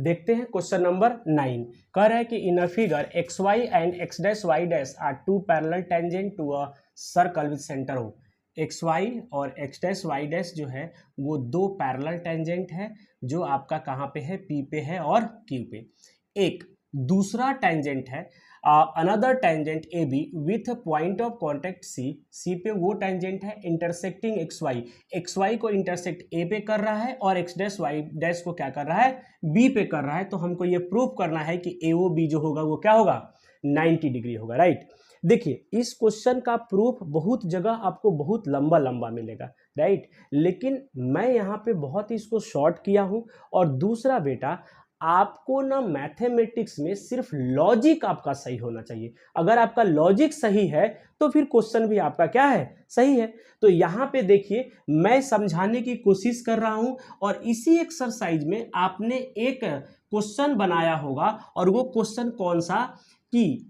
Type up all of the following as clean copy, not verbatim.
देखते हैं question number 9। कह रहा है कि in a figure x y and x dash y dash are two parallel tangent to a circle with centre O. X y और x dash y dash जो है वो दो पैरेलल टेंजेंट है जो आपका कहाँ पे है, पी पे है और क्यू पे। एक दूसरा टेंजेंट है another tangent A B with point of contact C. C पे वो टेंजेंट है intersecting x y, x y को इंटरसेक्ट ए पे कर रहा है और एक्स डैश वाई डैश को क्या कर रहा है, बी पे कर रहा है। तो हमको ये प्रूव करना है कि ए ओ बी जो होगा वो क्या होगा, 90 डिग्री होगा, राइट। देखिए इस क्वेश्चन का प्रूफ बहुत जगह आपको बहुत लंबा लंबा मिलेगा, राइट, लेकिन मैं यहाँ पे बहुत ही इसको शॉर्ट किया हूँ। और दूसरा बेटा, आपको ना मैथमेटिक्स में सिर्फ लॉजिक आपका सही होना चाहिए। अगर आपका लॉजिक सही है तो फिर क्वेश्चन भी आपका क्या है, सही है। तो यहाँ पे देखिए मैं समझाने की कोशिश कर रहा हूँ और इसी एक्सरसाइज में आपने एक क्वेश्चन बनाया होगा और वो क्वेश्चन कौन सा, कि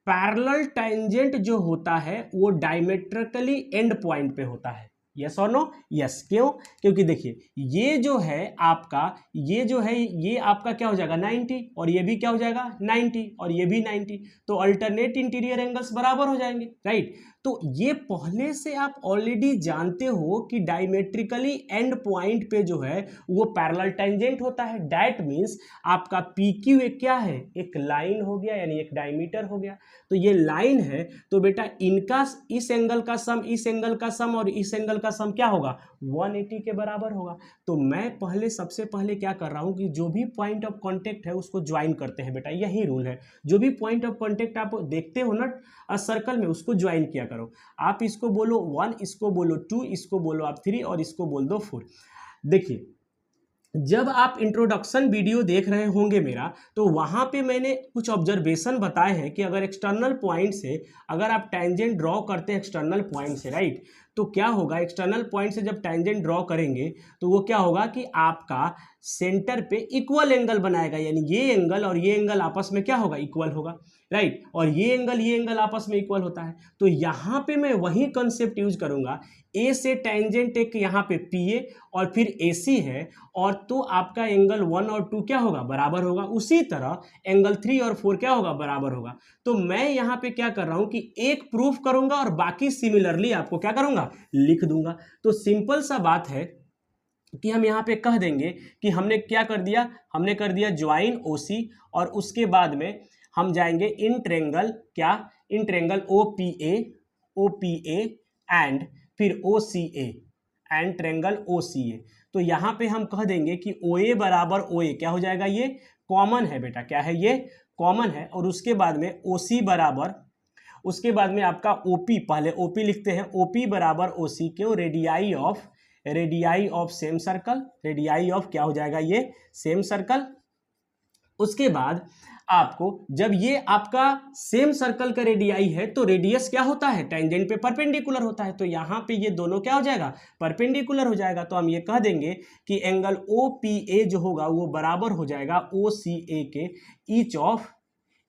पैरेलल टेंजेंट जो होता है वो डायमेट्रिकली एंड पॉइंट पे होता है। यस और नो? यस। क्यों? क्योंकि देखिए ये जो है आपका, ये जो है ये आपका क्या हो जाएगा 90 और ये भी क्या हो जाएगा 90 और ये भी 90, तो अल्टरनेट इंटीरियर एंगल्स बराबर हो जाएंगे, राइट। तो ये पहले से आप ऑलरेडी जानते हो कि डायमेट्रिकली एंड पॉइंट पे जो है वो पैरेलल टेंजेंट होता है। दैट मीन्स आपका पी क्यू एक क्या है, एक लाइन हो गया, यानी एक डायमीटर हो गया। तो ये लाइन है तो बेटा इनका इस एंगल का सम, इस एंगल का सम और इस एंगल का सम क्या होगा, 180 के बराबर होगा। तो मैं पहले सबसे पहले क्या कर रहा हूं कि जो भी पॉइंट ऑफ कांटेक्ट है उसको ज्वाइन करते हैं बेटा, यही रूल है। जो भी पॉइंट ऑफ कांटेक्ट आप देखते हो ना सर्कल में, उसको ज्वाइन किया करो। आप इसको बोलो 1, इसको बोलो 2, इसको बोलो आप 3 और इसको बोल दो 4। देखिए जब आप इंट्रोडक्शन वीडियो देख रहे होंगे मेरा, तो वहाँ पे मैंने कुछ ऑब्जर्वेशन बताए हैं कि अगर एक्सटर्नल पॉइंट से अगर आप टेंजेंट ड्रॉ करते हैं एक्सटर्नल पॉइंट से, राइट, तो क्या होगा, एक्सटर्नल पॉइंट से जब टेंजेंट ड्रॉ करेंगे तो वो क्या होगा कि आपका सेंटर पे इक्वल एंगल बनाएगा, यानी ये एंगल और ये एंगल आपस में क्या होगा, इक्वल होगा, राइट। और ये एंगल आपस में इक्वल होता है। तो यहाँ पे मैं वही कंसेप्ट यूज करूंगा, ए से टेंजेंट एक यहाँ पे पी ए और फिर ए सी है, और तो आपका एंगल 1 और 2 क्या होगा, बराबर होगा। उसी तरह एंगल 3 और 4 क्या होगा, बराबर होगा। तो मैं यहाँ पे क्या कर रहा हूँ कि एक प्रूफ करूंगा और बाकी सिमिलरली आपको क्या करूंगा, लिख दूंगा। तो सिंपल सा बात है कि हम यहाँ पे कह देंगे कि हमने क्या कर दिया, हमने कर दिया ज्वाइन ओसी, और उसके बाद में हम जाएंगे इन ट्रेंगल, क्या, in triangle O P A and फिर O C A and triangle ओ सी ए। तो यहाँ पे हम कह देंगे कि ओ ए बराबर ओ ए क्या हो जाएगा, ये कॉमन है बेटा, क्या है, ये कॉमन है। और उसके बाद में ओ सी बराबर, उसके बाद में आपका ओपी, पहले ओपी लिखते हैं, ओपी बराबर ओ सी, क्यों, radii of same circle, radii of क्या हो जाएगा, ये सेम सर्कल। उसके बाद आपको जब ये आपका सेम सर्कल का रेडियाई है तो रेडियस क्या होता है, टेंजेंट पे परपेंडिकुलर होता है। तो यहाँ पे ये दोनों क्या हो जाएगा, परपेंडिकुलर हो जाएगा। तो हम ये कह देंगे कि एंगल ओ पी ए जो होगा वो बराबर हो जाएगा ओ सी ए के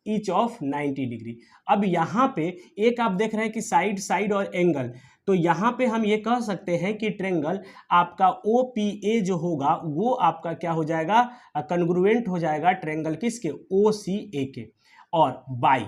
ईच ऑफ 90 डिग्री। अब यहाँ पे एक आप देख रहे हैं कि साइड और एंगल, तो यहाँ पे हम ये कह सकते हैं कि ट्रेंगल आपका ओ पी ए जो होगा वो आपका क्या हो जाएगा, कन्ग्रुएंट हो जाएगा ट्रेंगल किसके, ओ सी ए के। और बाई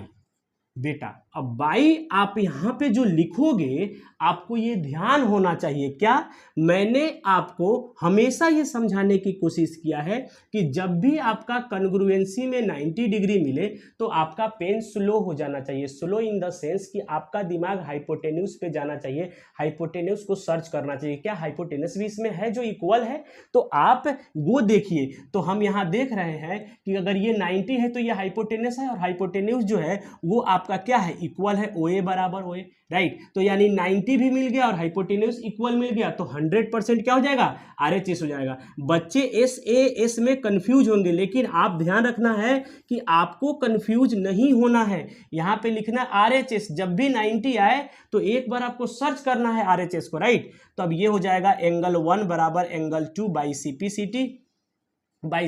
बेटा, अब बाई आप यहां पे जो लिखोगे आपको ये ध्यान होना चाहिए, क्या, मैंने आपको हमेशा ये समझाने की कोशिश किया है कि जब भी आपका कन्ग्रुएंसी में 90 डिग्री मिले तो आपका पेन स्लो हो जाना चाहिए। स्लो इन द सेंस कि आपका दिमाग हाइपोटेन्यूज पे जाना चाहिए, हाइपोटेन्यूज को सर्च करना चाहिए, क्या हाइपोटेनस भी इसमें है जो इक्वल है, तो आप वो देखिए। तो हम यहाँ देख रहे हैं कि अगर ये 90 है तो ये हाइपोटेनस है, और हाइपोटेन्यूज जो है वो आपका क्या है, इक्वल है, ओ ए बराबर ओ ए, राइट। तो यानी 90 भी मिल गया और हाइपोटेन्यूज इक्वल मिल गया, तो 100% क्या हो जाएगा, आरएचएस हो जाएगा। बच्चे एस में कंफ्यूज होंगे, लेकिन आप ध्यान रखना है कि आपको कंफ्यूज नहीं होना है। यहाँ पे लिखना आरएचएस, जब भी 90 आए तो एक बार आपको सर्च करना है आरएचएस को, राइट। तो अब ये हो जाएगा एंगल 1 बराबर एंगल 2 बाई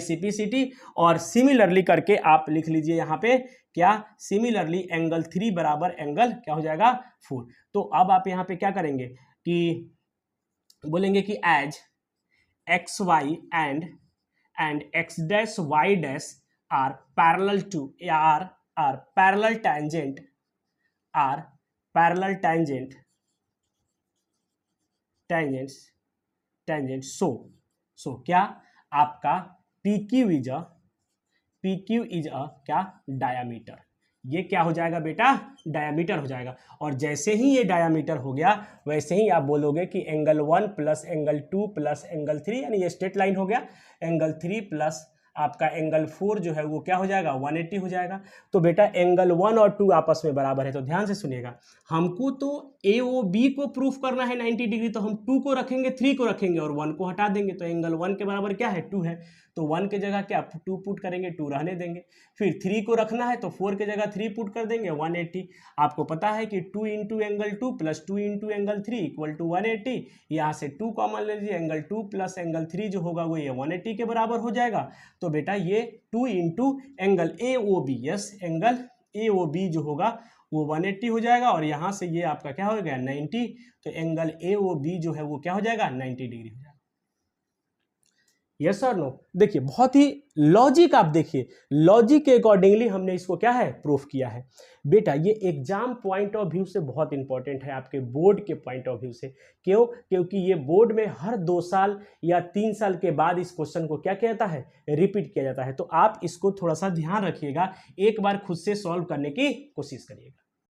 सीपीसीटी, और सिमिलरली करके आप लिख लीजिए यहाँ पे क्या, सिमिलरली एंगल 3 बराबर एंगल क्या हो जाएगा 4। तो अब आप यहाँ पे क्या करेंगे कि बोलेंगे कि as x y and x dash y dash are parallel to are parallel tangent are parallel tangent so क्या आपका PQ इज अ क्या डायामीटर, ये क्या हो जाएगा बेटा डायामीटर हो जाएगा। और जैसे ही ये डायामीटर हो गया वैसे ही आप बोलोगे कि angle 1 plus angle 2 plus angle 3 यानी ये स्ट्रेट लाइन हो गया, एंगल 3 प्लस आपका एंगल 4 जो है वो क्या हो जाएगा 180 हो जाएगा। तो बेटा एंगल 1 और 2 आपस में बराबर है, तो ध्यान से सुनिएगा, हमको तो AOB को प्रूफ करना है 90 डिग्री, तो हम 2 को रखेंगे 3 को रखेंगे और 1 को हटा देंगे, तो एंगल 1 के बराबर क्या है 2 है, तो 1 के जगह क्या 2 पुट करेंगे 2 रहने देंगे, फिर 3 को रखना है तो 4 के जगह 3 पुट कर देंगे 180। आपको पता है कि 2 into angle 2 plus 2 into angle 3 equal to 180, यहाँ से 2 कॉमन ले लीजिए, एंगल 2 प्लस एंगल 3 जो होगा वो ये 180 के बराबर हो जाएगा। तो बेटा ये 2 into angle AOB, yes angle AOB जो होगा वो 180 हो जाएगा और यहाँ से ये आपका क्या हो गया 90, तो एंगल AOB जो है वो क्या हो जाएगा 90 डिग्री हो जाएगा। यस और नो? देखिए बहुत ही लॉजिक, आप देखिए लॉजिक के अकॉर्डिंगली हमने इसको क्या है प्रूफ किया है। बेटा ये एग्जाम पॉइंट ऑफ व्यू से बहुत इंपॉर्टेंट है, आपके बोर्ड के पॉइंट ऑफ व्यू से। क्यों? क्योंकि ये बोर्ड में हर 2 साल या 3 साल के बाद इस क्वेश्चन को क्या किया जाता है रिपीट किया जाता है। तो आप इसको थोड़ा सा ध्यान रखिएगा, एक बार खुद से सॉल्व करने की कोशिश करिएगा।